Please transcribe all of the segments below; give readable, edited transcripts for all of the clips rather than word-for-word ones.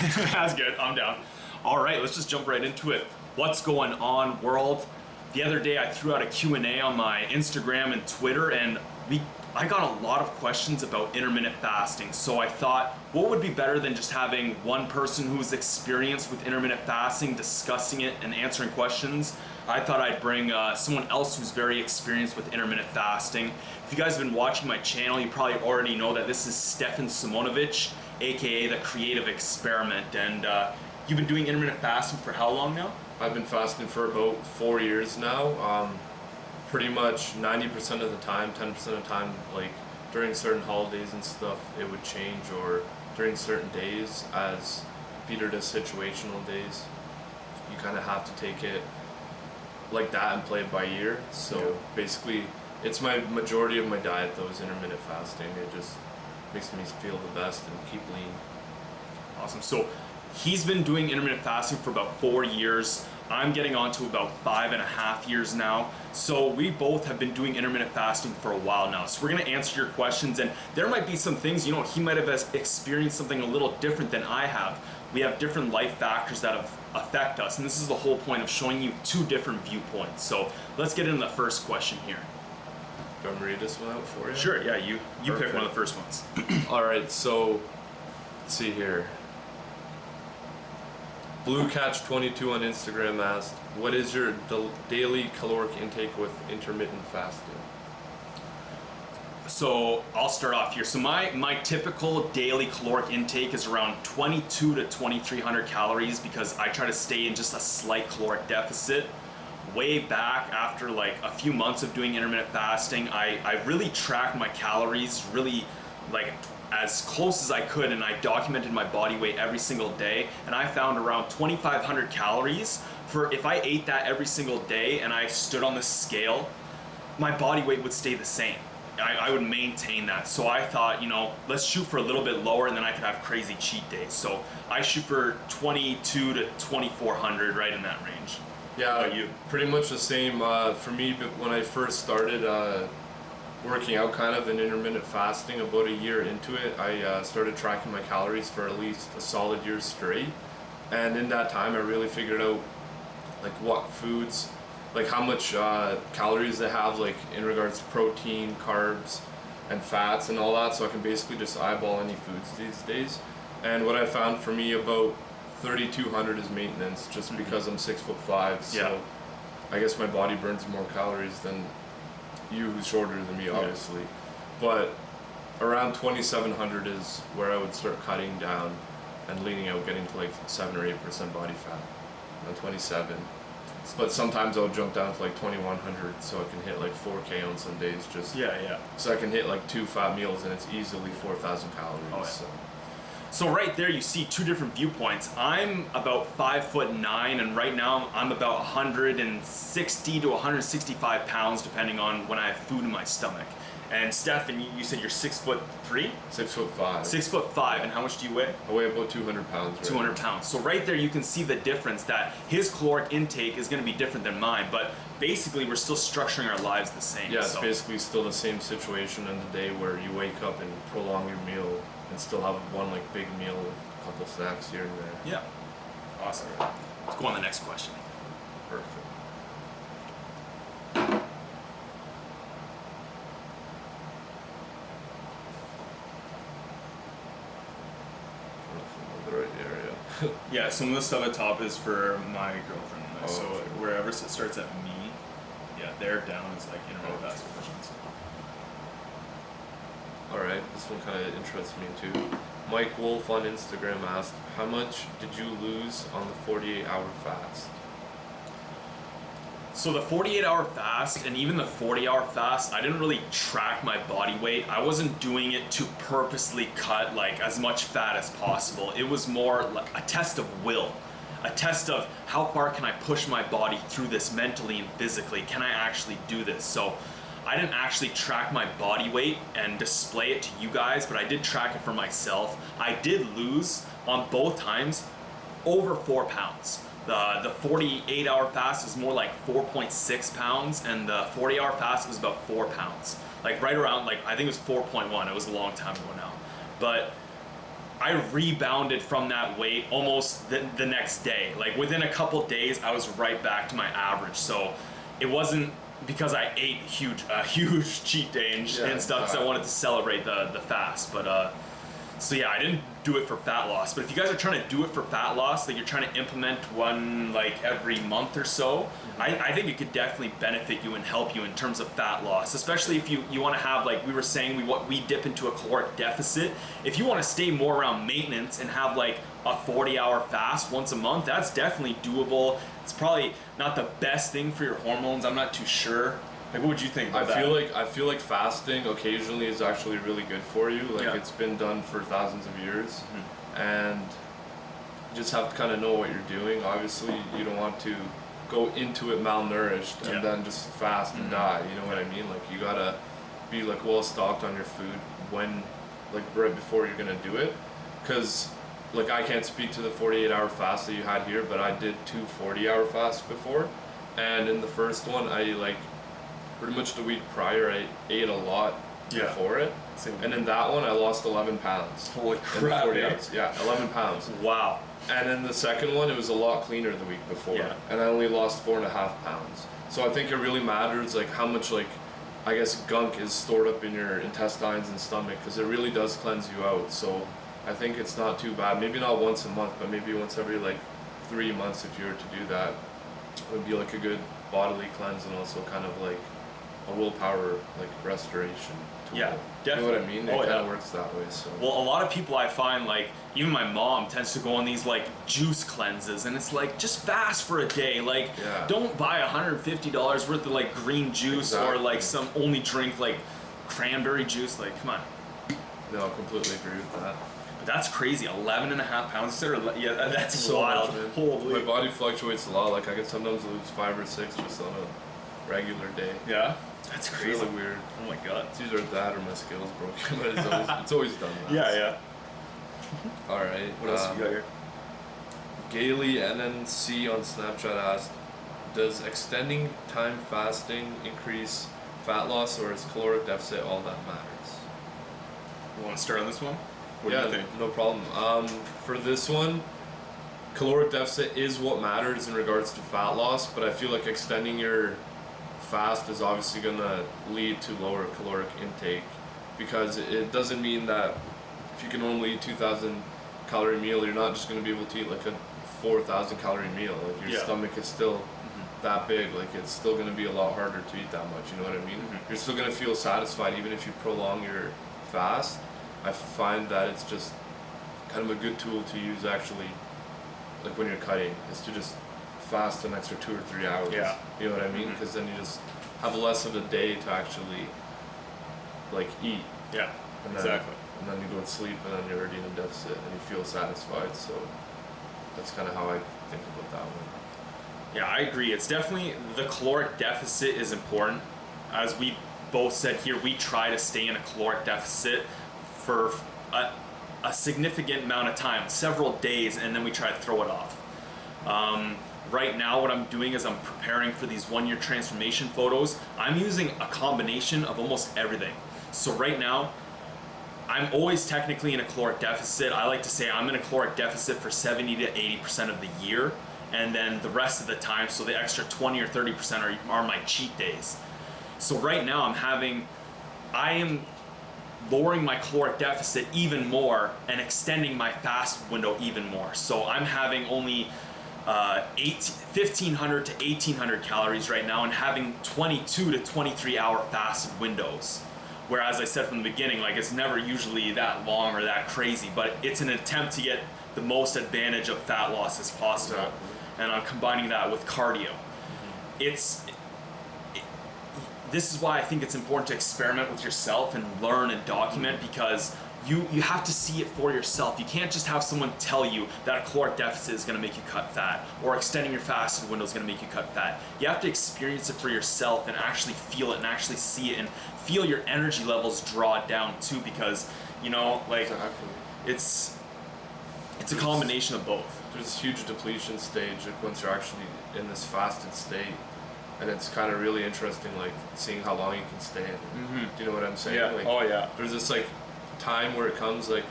That's good. I'm down. All right, let's just jump right into it. What's going on, world? The other day I threw out a Q&A on my Instagram and Twitter, and I got a lot of questions about intermittent fasting. So I thought, what would be better than just having one person who's experienced with intermittent fasting discussing it and answering questions? I thought I'd bring someone else who's very experienced with intermittent fasting. If you guys have been watching my channel, you probably already know that this is Stefan Simonovic, aka the Creative Experiment. And you've been doing intermittent fasting for how long now? I've been fasting for about 4 years now. Pretty much 90% of the time, 10% of the time, like during certain holidays and stuff, it would change, or during certain days, as Peter does situational days, you kind of have to take it like that and play it by ear. So basically, it's my majority of my diet though is intermittent fasting. It just makes me feel the best and keep lean. Awesome. So he's been doing intermittent fasting for about 4 years. I'm getting on to about 5.5 years now. So we both have been doing intermittent fasting for a while now. So we're gonna answer your questions, and there might be some things, he might have experienced something a little different than I have. We have different life factors that affect us, and this is the whole point of showing you two different viewpoints. So let's get into the first question here. Do you want me to read this one out for you? Sure, yeah, you pick one of the first ones. All right, so let's see here. Blue Catch 22 on Instagram asked, what is your daily caloric intake with intermittent fasting? So I'll start off here. So my typical daily caloric intake is around 22 to 2300 calories, because I try to stay in just a slight caloric deficit. Way back, after like a few months of doing intermittent fasting, I really tracked my calories really like as close as I could, and I documented my body weight every single day, and I found around 2500 calories for if I ate that every single day and I stood on the scale, my body weight would stay the same. I would maintain that. So I thought, let's shoot for a little bit lower, and then I could have crazy cheat days. So I shoot for 22 to 2400, right in that range. Yeah, you pretty much the same. For me, but when I first started working out kind of in intermittent fasting, about a year into it, I started tracking my calories for at least a solid year straight. And in that time, I really figured out like what foods, like how much calories they have, like in regards to protein, carbs, and fats and all that. So I can basically just eyeball any foods these days. And what I found for me, about 3200 is maintenance, just because I'm 6'5", so yeah. I guess my body burns more calories than you, who's shorter than me, obviously. Yeah. But around 2700 is where I would start cutting down and leaning out, getting to like 7 or 8% body fat. Around 27. But sometimes I'll jump down to like 2100, so I can hit like 4K on some days. Just so I can hit like 2 fat meals, and it's easily 4000 calories. Oh, yeah. So right there you see two different viewpoints. I'm about 5'9", and right now I'm about 160 to 165 pounds, depending on when I have food in my stomach. And Stefan, you said you're 6'3"? 6'5". 6'5", and how much do you weigh? I weigh about 200 pounds. Right? 200 pounds. So right there you can see the difference, that his caloric intake is going to be different than mine, but basically we're still structuring our lives the same. Yeah, it's basically still the same situation in the day where you wake up and prolong your meal and still have one like big meal with a couple snacks here and there. Yeah. Awesome. Let's go on to the next question. Perfect. The right area. Yeah, some of the stuff at top is for my girlfriend. Oh, so okay. wherever it starts at me, yeah, there down is like intermittent fasting questions. Alright, this one kind of interests me too. Mike Wolf on Instagram asked, how much did you lose on the 48-hour fast? So the 48-hour fast, and even the 40-hour fast, I didn't really track my body weight. I wasn't doing it to purposely cut like as much fat as possible. It was more like a test of will. A test of how far can I push my body through this mentally and physically. Can I actually do this? So I didn't actually track my body weight and display it to you guys, but I did track it for myself. I did lose on both times over 4 pounds. The 48-hour fast is more like 4.6 pounds, and the 40-hour fast was about 4 pounds. Like right around, like I think it was 4.1. It was a long time ago now. But I rebounded from that weight almost the next day. Like within a couple days, I was right back to my average. So it wasn't because I ate a huge cheat day and stuff because I wanted to celebrate the fast. But so yeah, I didn't do it for fat loss. But if you guys are trying to do it for fat loss, like you're trying to implement one like every month or so, I think it could definitely benefit you and help you in terms of fat loss, especially if you want to have, like we were saying, we dip into a caloric deficit. If you want to stay more around maintenance and have like a 40-hour fast once a month, that's definitely doable. It's probably not the best thing for your hormones. I'm not too sure. Like, what would you think about that? I feel like fasting occasionally is actually really good for you. Like it's been done for thousands of years, and you just have to kind of know what you're doing. Obviously, you don't want to go into it malnourished and then just fast and die. You know what I mean? Like you gotta be like well stocked on your food when, like right before you're gonna do it, because like I can't speak to the 48-hour fast that you had here, but I did 2 40-hour fasts before, and in the first one I like pretty much the week prior I ate a lot before it, and in that one I lost 11 pounds. Holy crap! 40 hours. Yeah, 11 pounds. Wow. And then the second one, it was a lot cleaner the week before, and I only lost 4.5 pounds. So I think it really matters, like how much, like, I guess gunk is stored up in your intestines and stomach, because it really does cleanse you out. So I think it's not too bad. Maybe not once a month, but maybe once every like 3 months if you were to do that. It would be like a good bodily cleanse and also kind of like a willpower like restoration tool. Yeah, definitely. You know what I mean? It kind of works that way. So. Well, a lot of people I find, like even my mom tends to go on these like juice cleanses, and it's like just fast for a day. Like don't buy $150 worth of like green juice or like some only drink like cranberry juice. Like come on. No, I completely agree with that. But that's crazy. 11.5 pounds. That's so wild. Much, Holy. My body fluctuates a lot. Like I can sometimes lose 5 or 6 just on a regular day. Yeah. That's crazy. It's really weird. Oh my god. It's either that or my scale's broken, but it's always done that. Yeah. All right. What else we got here? Gailey NNC on Snapchat asked, does extending time fasting increase fat loss, or is caloric deficit all that matters? You want to start on this one? What do you think? No problem. For this one, caloric deficit is what matters in regards to fat loss, but I feel like extending your fast is obviously going to lead to lower caloric intake, because it doesn't mean that if you can only eat 2,000 calorie meal, you're not just going to be able to eat like a 4,000 calorie meal. Like your stomach is still that big. Like it's still going to be a lot harder to eat that much. You know what I mean? You're still going to feel satisfied even if you prolong your fast. I find that it's just kind of a good tool to use actually, like when you're cutting, is to just fast an extra 2 or 3 hours. Yeah. You know what I mean? Because then you just have less of a day to actually like eat. Yeah. And then, exactly. And then you go to sleep and then you're already in a deficit and you feel satisfied. So that's kind of how I think about that one. Yeah, I agree. It's definitely, the caloric deficit is important. As we both said here, we try to stay in a caloric deficit for a significant amount of time, several days, and then we try to throw it off. Right now what I'm doing is I'm preparing for these 1-year transformation photos. I'm using a combination of almost everything. So right now, I'm always technically in a caloric deficit. I like to say I'm in a caloric deficit for 70 to 80% of the year, and then the rest of the time, so the extra 20 or 30% are my cheat days. So right now I am lowering my caloric deficit even more and extending my fast window even more. So I'm having only 1,500 to 1,800 calories right now and having 22 to 23 hour fasted windows. Whereas I said from the beginning, like it's never usually that long or that crazy, but it's an attempt to get the most advantage of fat loss as possible. Exactly. And I'm combining that with cardio. This is why I think it's important to experiment with yourself and learn and document, because you have to see it for yourself. You can't just have someone tell you that a caloric deficit is going to make you cut fat, or extending your fasted window is going to make you cut fat. You have to experience it for yourself and actually feel it and actually see it and feel your energy levels draw down too, because like it's a combination of both. There's this huge depletion stage like once you're actually in this fasted state, and it's kind of really interesting, like seeing how long you can stay in. Do you know what I'm saying? Yeah. Like, oh yeah. There's this like time where it comes like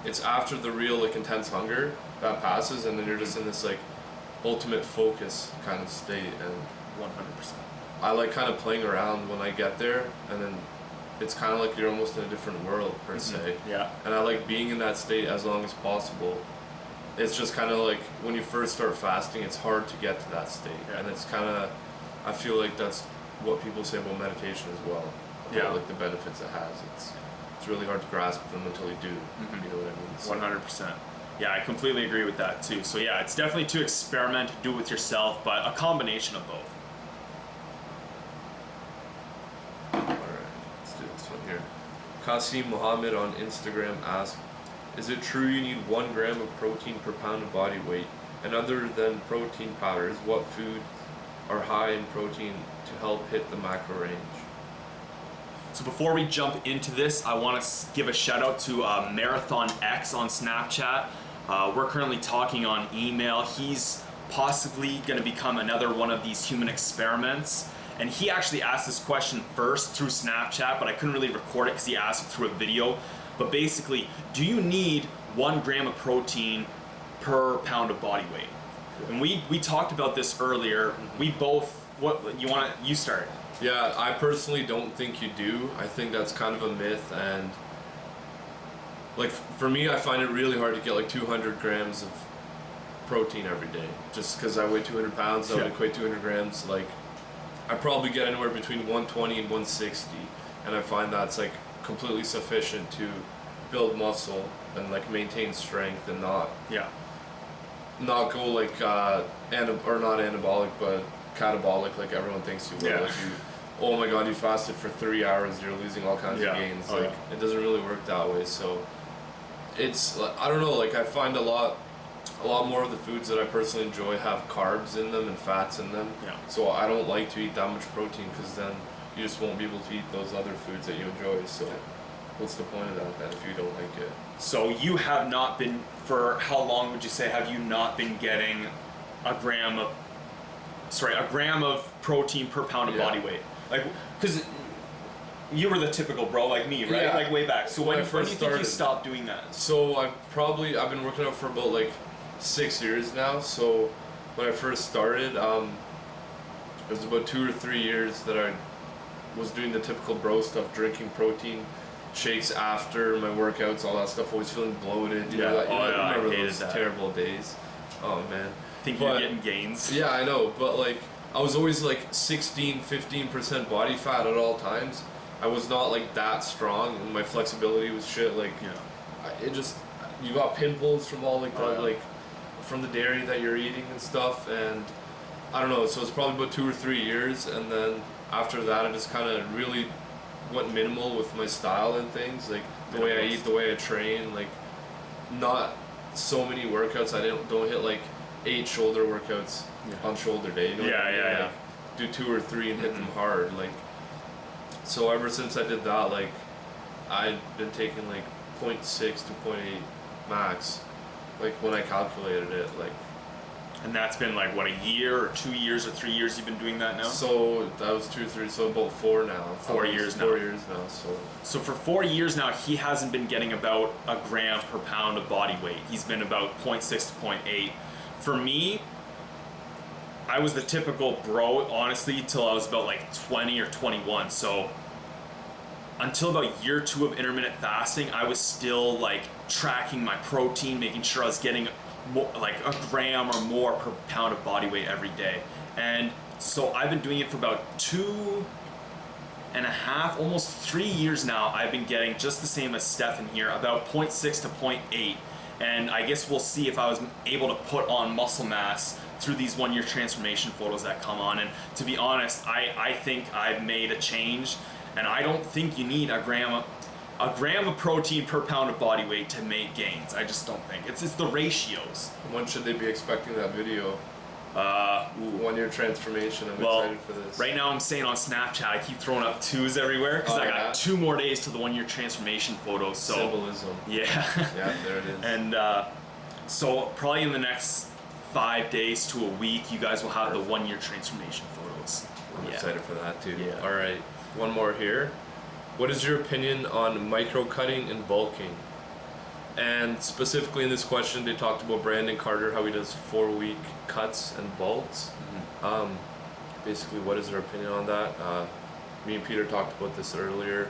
it's after the real like intense hunger that passes, and then you're just in this like ultimate focus kind of state. And 100%. I like kind of playing around when I get there, and then it's kind of like you're almost in a different world per se. Yeah. And I like being in that state as long as possible. It's just kind of like when you first start fasting, it's hard to get to that state. Yeah. And it's kind of, I feel like that's what people say about meditation as well. About like the benefits it has. It's really hard to grasp them until you do. You know what I mean? So, 100%. Yeah, I completely agree with that too. So yeah, it's definitely to experiment, do it with yourself, but a combination of both. Alright, let's do this one here. Qasim Mohammed on Instagram asked, is it true you need 1 gram of protein per pound of body weight? And other than protein powders, what foods are high in protein to help hit the macro range? So before we jump into this, I want to give a shout out to Marathon X on Snapchat. We're currently talking on email. He's possibly going to become another one of these human experiments. And he actually asked this question first through Snapchat, but I couldn't really record it because he asked it through a video. But basically, do you need 1 gram of protein per pound of body weight? And we talked about this earlier. We both, you start. Yeah, I personally don't think you do. I think that's kind of a myth, and like for me, I find it really hard to get like 200 grams of protein every day. Just because I weigh 200 pounds, that would equate 200 grams. Like I probably get anywhere between 120 and 160, and I find that's like completely sufficient to build muscle and like maintain strength and not go like not anabolic but catabolic like everyone thinks you will. Like oh my god, you fasted for 3 hours, you're losing all kinds of gains. It doesn't really work that way. So it's, I don't know, like I find a lot more of the foods that I personally enjoy have carbs in them and fats in them. So I don't like to eat that much protein because then you just won't be able to eat those other foods that you enjoy. So what's the point of that then if you don't like it? So you have not been, for how long would you say, have you not been getting a gram of protein per pound of body weight? Like, because you were the typical bro like me, right? Yeah. Like way back. So when do you think you stopped doing that? So I've been working out for about like 6 years now. So when I first started, it was about 2 or 3 years that I was doing the typical bro stuff, drinking protein shakes after my workouts, all that stuff, always feeling bloated. You know, I remember those terrible days. Oh man. Think you're getting gains. Yeah, I know, but like I was always like 16-15% body fat at all times. I was not like that strong, and my flexibility was shit. Like, you got pimples from all like from the dairy that you're eating and stuff, and I don't know. So it's probably about 2 or 3 years, and then after that, I just kind of really went minimal with my style and things, like the way I eat, the way I train, like not so many workouts. I don't hit like 8 shoulder workouts on shoulder day. You know what I mean? Like, do 2 or 3 and hit them hard. Like, so ever since I did that, like I've been taking like 0.6 to 0.8 max, like when I calculated it, like. And that's been like what, a year or 2 years or 3 years you've been doing that now? So that was 2, 3, so about 4 now. 4 years now. 4 years now. So for 4 years now, he hasn't been getting about a gram per pound of body weight. He's been about 0.6 to 0.8. For me, I was the typical bro, honestly, till I was about like 20 or 21. So until about year 2 of intermittent fasting, I was still like tracking my protein, making sure I was getting like a gram or more per pound of body weight every day. And so I've been doing it for about 2.5, almost 3 years now. I've been getting just the same as Stefan here, about 0.6 to 0.8. And I guess we'll see if I was able to put on muscle mass through these 1 year transformation photos that come on. And to be honest, I think I've made a change, and I don't think you need a gram of protein per pound of body weight to make gains. I just don't think. It's the ratios. When should they be expecting that video? 1 year transformation. I'm excited for this. Right now I'm saying on Snapchat, I keep throwing up 2s everywhere because I got 2 more days to the 1 year transformation photos. So symbolism. Yeah. Yeah, there it is. And so probably in the next 5 days to a week, you guys will have the 1 year transformation photos. I'm excited for that too. Yeah. All right, one more here. What is your opinion on micro cutting and bulking? And specifically in this question, they talked about Brandon Carter, how he does 4-week cuts and bulks. Basically, what is their opinion on that? Me and Peter talked about this earlier.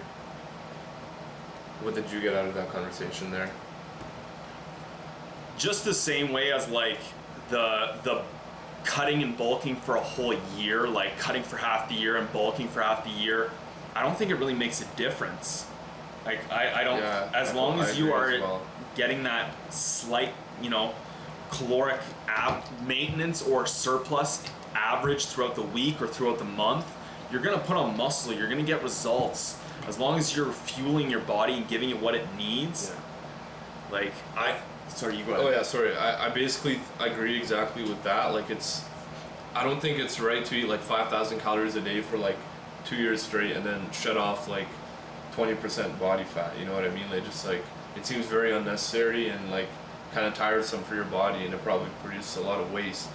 What did you get out of that conversation there? Just the same way as like the cutting and bulking for a whole year, like cutting for half the year and bulking for half the year, I don't think it really makes a difference. Like I don't, as long as you are getting that slight, caloric maintenance or surplus average throughout the week or throughout the month, you're gonna put on muscle, you're gonna get results. As long as you're fueling your body and giving it what it needs. Like sorry, you go ahead. Oh yeah, sorry. I basically agree exactly with that. Like I don't think it's right to eat like 5,000 calories a day for like 2 years straight and then shut off like 20% body fat. You know what I mean? Like just like it seems very unnecessary and like kind of tiresome for your body, and it probably produces a lot of waste.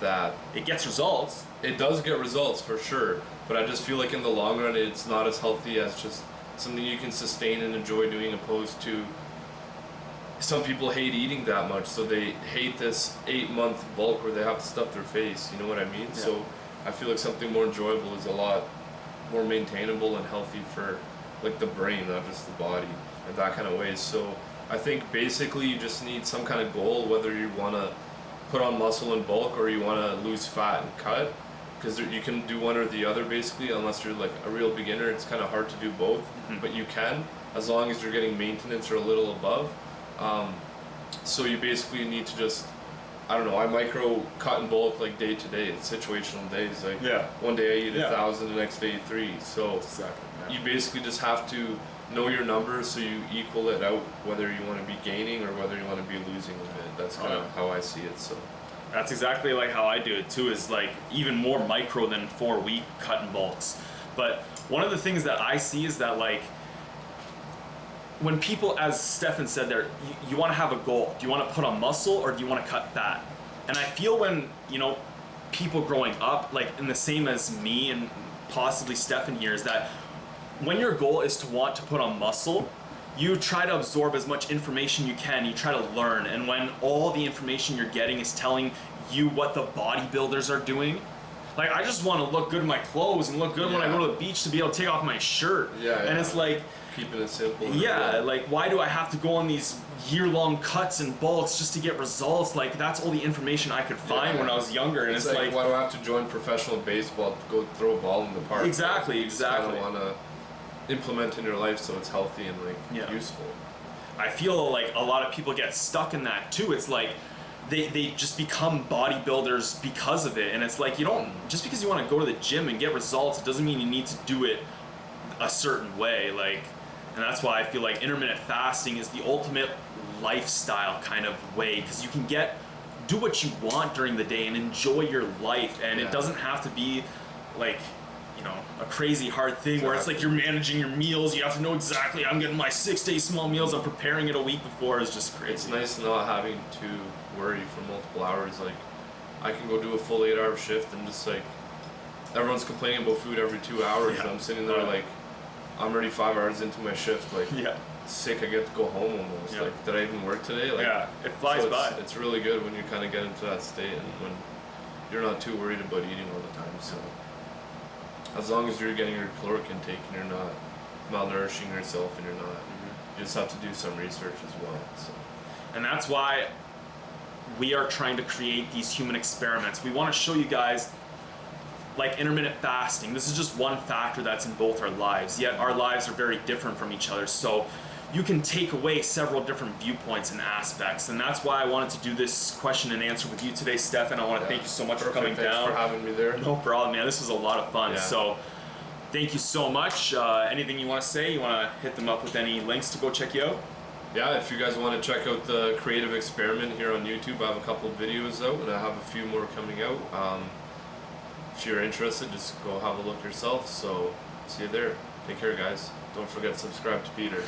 That it gets results. It does get results for sure, but I just feel like in the long run it's not as healthy as just something you can sustain and enjoy doing, opposed to some people hate eating that much, so they hate this 8-month bulk where they have to stuff their face. You know what I mean? Yeah. So I feel like something more enjoyable is a lot more maintainable and healthy for like the brain, not just the body, in that kind of ways. So I think basically you just need some kind of goal, whether you want to put on muscle and bulk or you want to lose fat and cut, because you can do one or the other basically. Unless you're like a real beginner, it's kind of hard to do both. But you can, as long as you're getting maintenance or a little above. So you basically need to just, I don't know, I micro cut and bulk like day to day. It's situational days. Like one day I eat 1,000, the next day 3. So you basically just have to know your numbers so you equal it out, whether you want to be gaining or whether you want to be losing a bit. That's kind of how I see it. So that's exactly like how I do it too, is like even more micro than 4-week cut and bulks. But one of the things that I see is that like when people, as Stefan said there, you want to have a goal. Do you want to put on muscle or do you want to cut fat? And I feel when, people growing up, like in the same as me and possibly Stefan here, is that when your goal is to want to put on muscle, you try to absorb as much information you can, you try to learn, and when all the information you're getting is telling you what the bodybuilders are doing, like I just want to look good in my clothes and look good when I go to the beach to be able to take off my shirt. And it's like, keeping it simple. Like why do I have to go on these year-long cuts and bulks just to get results? Like that's all the information I could find when I was younger, and it's like why do I have to join professional baseball to go throw a ball in the park? Exactly. You kind of want to implement in your life so it's healthy and like useful. I feel like a lot of people get stuck in that too. It's like they just become bodybuilders because of it, and it's like you don't, just because you want to go to the gym and get results, it doesn't mean you need to do it a certain way. Like, and that's why I feel like intermittent fasting is the ultimate lifestyle kind of way, because you can do what you want during the day and enjoy your life, and it doesn't have to be like a crazy hard thing where it's like you're managing your meals. You have to know exactly, I'm getting my 6-day small meals, I'm preparing it a week before. Is just crazy. It's nice not having to worry for multiple hours. Like I can go do a full 8-hour shift and just like everyone's complaining about food every 2 hours. And I'm sitting there like I'm already 5 hours into my shift. Like sick, I get to go home almost. Like, did I even work today? Like, it flies by. It's really good when you kind of get into that state and when you're not too worried about eating all the time. So as long as you're getting your caloric intake and you're not malnourishing yourself and you're not, you just have to do some research as well. So. And that's why we are trying to create these human experiments. We want to show you guys, like intermittent fasting, this is just one factor that's in both our lives, yet our lives are very different from each other. So you can take away several different viewpoints and aspects, and that's why I wanted to do this question and answer with you today, Stefan. I want to thank you so much for coming down. Thanks for having me there. No problem, man. This was a lot of fun. So thank you so much. Anything you want to say? You want to hit them up with any links to go check you out? Yeah, if you guys want to check out the Creative Experiment here on YouTube, I have a couple of videos out, and I have a few more coming out. If you're interested, just go have a look yourself. So see you there. Take care, guys. Don't forget to subscribe to Peter.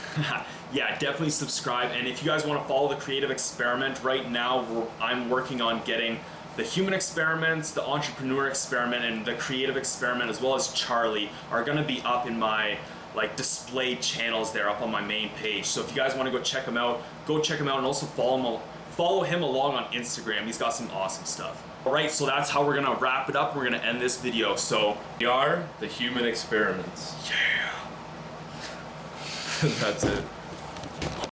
Yeah, definitely subscribe. And if you guys want to follow the Creative Experiment, right now I'm working on getting the Human Experiments, the Entrepreneur Experiment, and the Creative Experiment, as well as Charlie, are going to be up in my like displayed channels there up on my main page. So if you guys want to go check him out, and also follow him along on Instagram. He's got some awesome stuff. All right, so that's how we're gonna wrap it up. We're gonna end this video. So We are the human experiments. yeah. That's it.